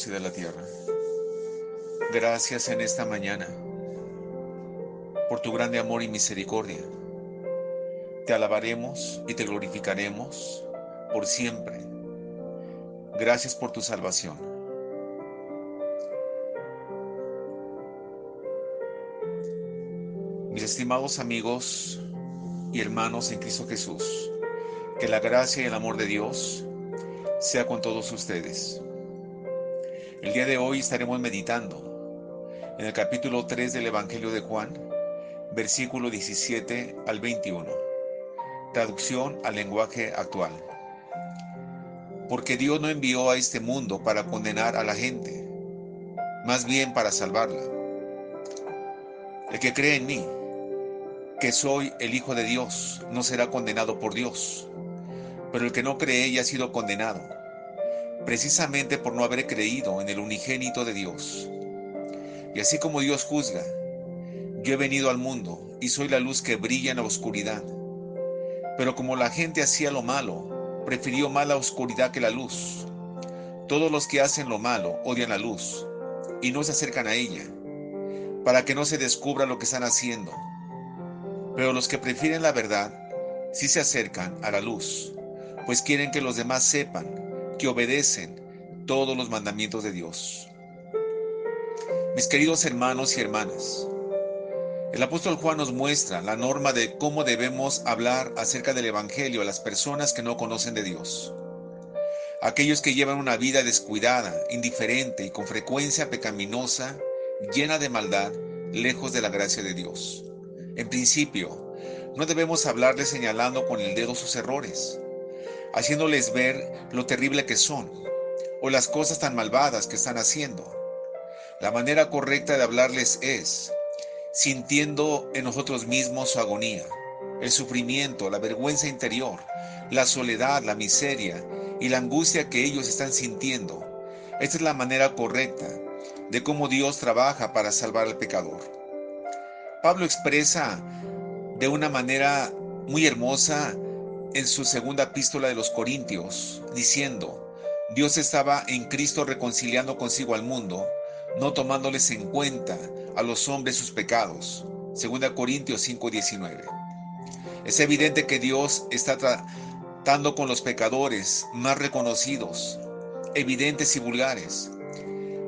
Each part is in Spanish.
cielos y de la tierra. Gracias en esta mañana por tu grande amor y misericordia. Te alabaremos y te glorificaremos por siempre. Gracias por tu salvación. Mis estimados amigos y hermanos en Cristo Jesús, que la gracia y el amor de Dios sea con todos ustedes. El día de hoy estaremos meditando en el capítulo 3 del Evangelio de Juan, versículo 17 al 21. Traducción al lenguaje actual. Porque Dios no envió a este mundo para condenar a la gente, más bien para salvarla. El que cree en mí, que soy el Hijo de Dios, no será condenado por Dios, pero el que no cree ya ha sido condenado, precisamente por no haber creído en el unigénito de Dios. Y así como Dios juzga, yo he venido al mundo y soy la luz que brilla en la oscuridad. Pero como la gente hacía lo malo, prefirió más la oscuridad que la luz. Todos los que hacen lo malo odian la luz y no se acercan a ella, para que no se descubra lo que están haciendo. Pero los que prefieren la verdad sí se acercan a la luz, pues quieren que los demás sepan que obedecen todos los mandamientos de Dios. Mis queridos hermanos y hermanas, el apóstol Juan nos muestra la norma de cómo debemos hablar acerca del Evangelio a las personas que no conocen de Dios. Aquellos que llevan una vida descuidada, indiferente y con frecuencia pecaminosa, llena de maldad, lejos de la gracia de Dios. En principio, no debemos hablarles señalando con el dedo sus errores, haciéndoles ver lo terrible que son, o las cosas tan malvadas que están haciendo. La manera correcta de hablarles es sintiendo en nosotros mismos su agonía, el sufrimiento, la vergüenza interior, la soledad, la miseria y la angustia que ellos están sintiendo. Esta es la manera correcta de cómo Dios trabaja para salvar al pecador. Pablo expresa de una manera muy hermosa en su segunda epístola de los Corintios, diciendo: Dios estaba en Cristo reconciliando consigo al mundo, no tomándoles en cuenta a los hombres sus pecados. 2 Corintios 5:19. Es evidente que Dios está tratando con los pecadores más reconocidos, evidentes y vulgares,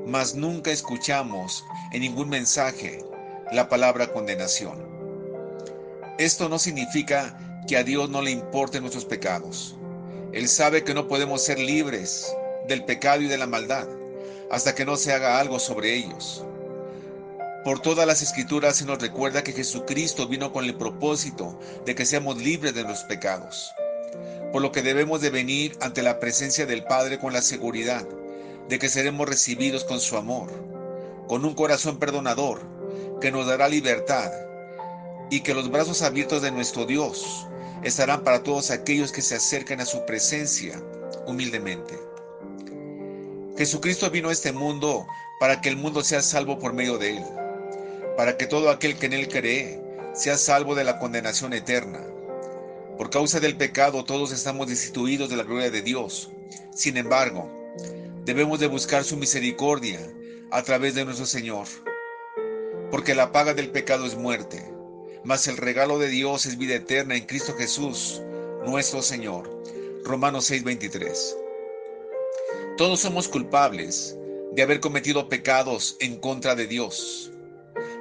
mas nunca escuchamos en ningún mensaje la palabra condenación. Esto no significa que a Dios no le importen nuestros pecados. Él sabe que no podemos ser libres del pecado y de la maldad hasta que no se haga algo sobre ellos. Por todas las escrituras se nos recuerda que Jesucristo vino con el propósito de que seamos libres de los pecados, por lo que debemos de venir ante la presencia del Padre con la seguridad de que seremos recibidos con su amor, con un corazón perdonador que nos dará libertad, y que los brazos abiertos de nuestro Dios estarán para todos aquellos que se acerquen a su presencia humildemente. Jesucristo vino a este mundo para que el mundo sea salvo por medio de él, para que todo aquel que en él cree sea salvo de la condenación eterna. Por causa del pecado todos estamos destituidos de la gloria de Dios. Sin embargo, debemos de buscar su misericordia a través de nuestro Señor, porque la paga del pecado es muerte, mas el regalo de Dios es vida eterna en Cristo Jesús, nuestro Señor. Romanos 6:23. Todos somos culpables de haber cometido pecados en contra de Dios,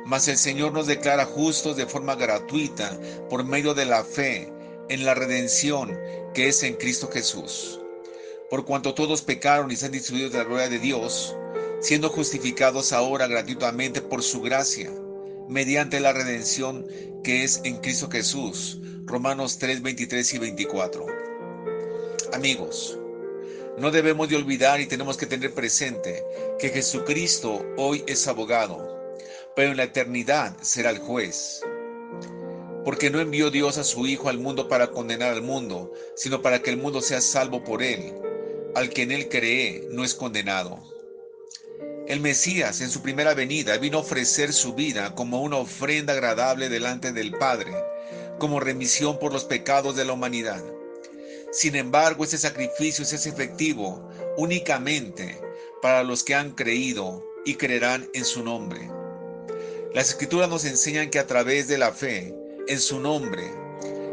mas el Señor nos declara justos de forma gratuita por medio de la fe en la redención que es en Cristo Jesús. Por cuanto todos pecaron y están destituidos de la gloria de Dios, siendo justificados ahora gratuitamente por su gracia, mediante la redención que es en Cristo Jesús. Romanos 3:23 y 24. Amigos, no debemos de olvidar y tenemos que tener presente que Jesucristo hoy es abogado, pero en la eternidad será el juez. Porque no envió Dios a su Hijo al mundo para condenar al mundo, sino para que el mundo sea salvo por él. Al que en él cree no es condenado. El Mesías en su primera venida vino a ofrecer su vida como una ofrenda agradable delante del Padre, como remisión por los pecados de la humanidad. Sin embargo, este sacrificio se hace efectivo únicamente para los que han creído y creerán en su nombre. Las Escrituras nos enseñan que a través de la fe en su nombre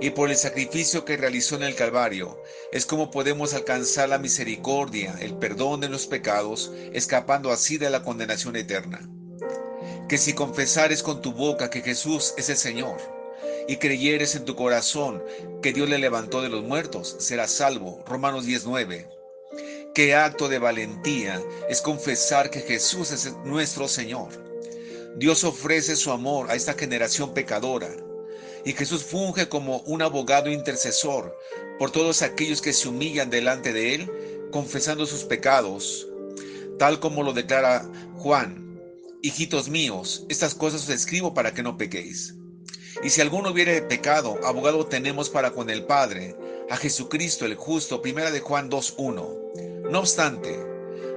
y por el sacrificio que realizó en el Calvario, es como podemos alcanzar la misericordia, el perdón de los pecados, escapando así de la condenación eterna. Que si confesares con tu boca que Jesús es el Señor, y creyeres en tu corazón que Dios le levantó de los muertos, serás salvo. Romanos 10:9. Qué acto de valentía es confesar que Jesús es nuestro Señor. Dios ofrece su amor a esta generación pecadora, y Jesús funge como un abogado intercesor por todos aquellos que se humillan delante de Él, confesando sus pecados, tal como lo declara Juan: hijitos míos, estas cosas os escribo para que no pequéis. Y si alguno hubiere pecado, abogado tenemos para con el Padre, a Jesucristo el justo. Primera de Juan 2:1. No obstante,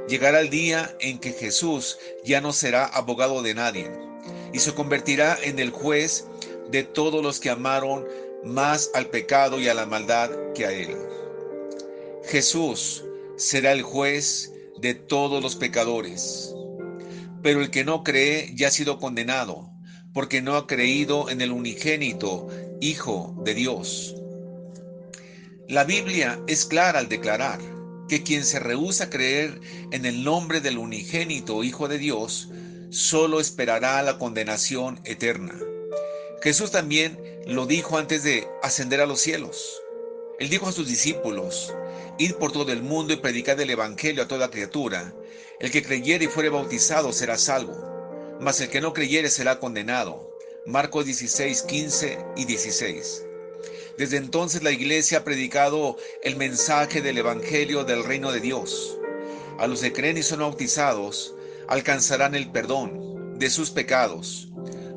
llegará el día en que Jesús ya no será abogado de nadie, y se convertirá en el juez de todos los que amaron más al pecado y a la maldad que a Él. Jesús será el juez de todos los pecadores, pero el que no cree ya ha sido condenado, porque no ha creído en el unigénito Hijo de Dios. La Biblia es clara al declarar que quien se rehúsa a creer en el nombre del unigénito Hijo de Dios, solo esperará la condenación eterna. Jesús también lo dijo antes de ascender a los cielos. Él dijo a sus discípulos: id por todo el mundo y predicad el evangelio a toda criatura. El que creyere y fuere bautizado será salvo, mas el que no creyere será condenado. Marcos 16:15 y 16. Desde entonces la iglesia ha predicado el mensaje del evangelio del reino de Dios. A los que creen y son bautizados alcanzarán el perdón de sus pecados,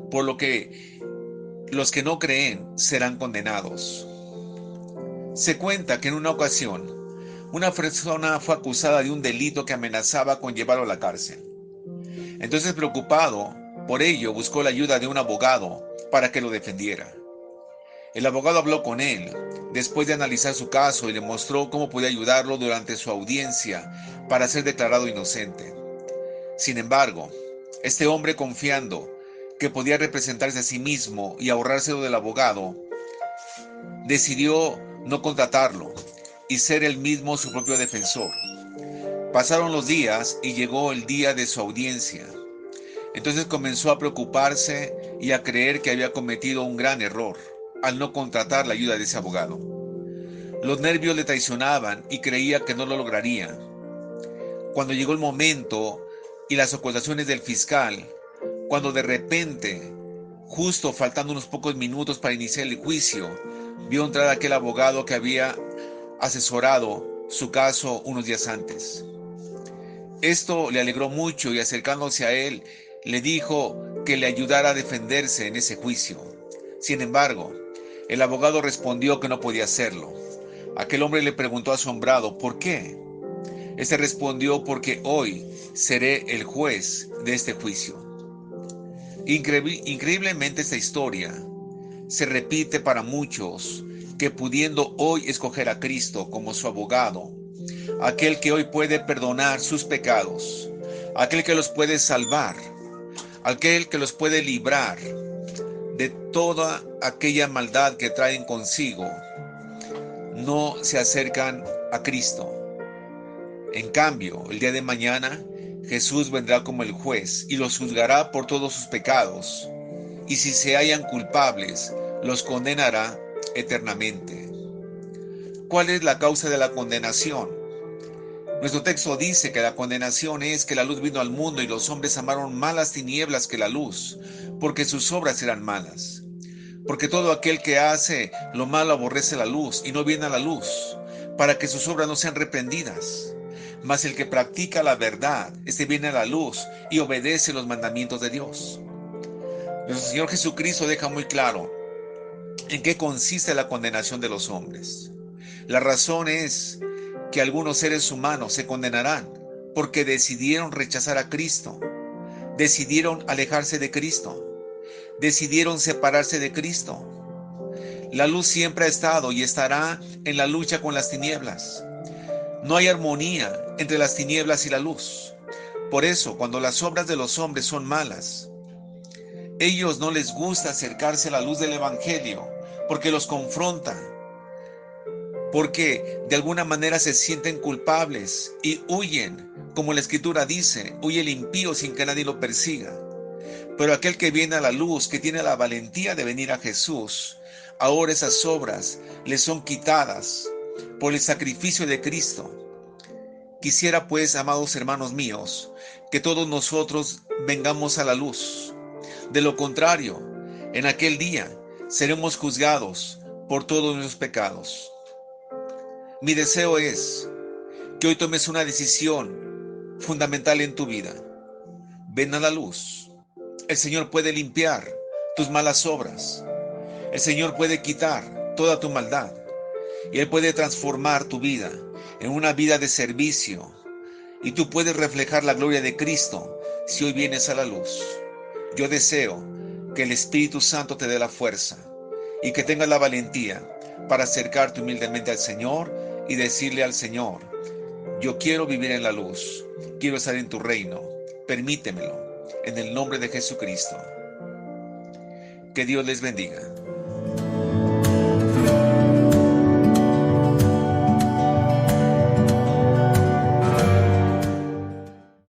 por lo que los que no creen serán condenados. Se cuenta que en una ocasión una persona fue acusada de un delito que amenazaba con llevarlo a la cárcel. Entonces, preocupado por ello, buscó la ayuda de un abogado para que lo defendiera. El abogado habló con él después de analizar su caso y le mostró cómo podía ayudarlo durante su audiencia para ser declarado inocente. Sin embargo, este hombre, confiando que podía representarse a sí mismo y ahorrárselo del abogado, decidió no contratarlo y ser él mismo su propio defensor. Pasaron los días y llegó el día de su audiencia. Entonces comenzó a preocuparse y a creer que había cometido un gran error al no contratar la ayuda de ese abogado. Los nervios le traicionaban y creía que no lo lograría. Cuando llegó el momento y las acusaciones del fiscal, cuando de repente, justo faltando unos pocos minutos para iniciar el juicio, vio entrar aquel abogado que había asesorado su caso unos días antes. Esto le alegró mucho y, acercándose a él, le dijo que le ayudara a defenderse en ese juicio. Sin embargo, el abogado respondió que no podía hacerlo. Aquel hombre le preguntó asombrado: ¿por qué? Este respondió: porque hoy seré el juez de este juicio. Increíblemente, esta historia se repite para muchos que, pudiendo hoy escoger a Cristo como su abogado, aquel que hoy puede perdonar sus pecados, aquel que los puede salvar, aquel que los puede librar de toda aquella maldad que traen consigo, no se acercan a Cristo. En cambio, el día de mañana, Jesús vendrá como el juez y los juzgará por todos sus pecados, y si se hallan culpables, los condenará eternamente. ¿Cuál es la causa de la condenación? Nuestro texto dice que la condenación es que la luz vino al mundo y los hombres amaron más las tinieblas que la luz, porque sus obras eran malas. Porque todo aquel que hace lo malo aborrece la luz y no viene a la luz, para que sus obras no sean reprendidas. Mas el que practica la verdad, este viene a la luz y obedece los mandamientos de Dios. Nuestro Señor Jesucristo deja muy claro en qué consiste la condenación de los hombres. La razón es que algunos seres humanos se condenarán porque decidieron rechazar a Cristo, decidieron alejarse de Cristo, decidieron separarse de Cristo. La luz siempre ha estado y estará en la lucha con las tinieblas. No hay armonía entre las tinieblas y la luz. Por eso, cuando las obras de los hombres son malas, ellos no les gusta acercarse a la luz del Evangelio, porque los confronta, porque de alguna manera se sienten culpables y huyen, como la Escritura dice, huye el impío sin que nadie lo persiga. Pero aquel que viene a la luz, que tiene la valentía de venir a Jesús, ahora esas obras le son quitadas por el sacrificio de Cristo. Quisiera pues, amados hermanos míos, que todos nosotros vengamos a la luz. De lo contrario, en aquel día seremos juzgados por todos nuestros pecados. Mi deseo es que hoy tomes una decisión fundamental en tu vida. Ven a la luz. El Señor puede limpiar tus malas obras. El Señor puede quitar toda tu maldad. Y Él puede transformar tu vida en una vida de servicio. Y tú puedes reflejar la gloria de Cristo si hoy vienes a la luz. Yo deseo que el Espíritu Santo te dé la fuerza y que tengas la valentía para acercarte humildemente al Señor y decirle al Señor: yo quiero vivir en la luz, quiero estar en tu reino, permítemelo, en el nombre de Jesucristo. Que Dios les bendiga.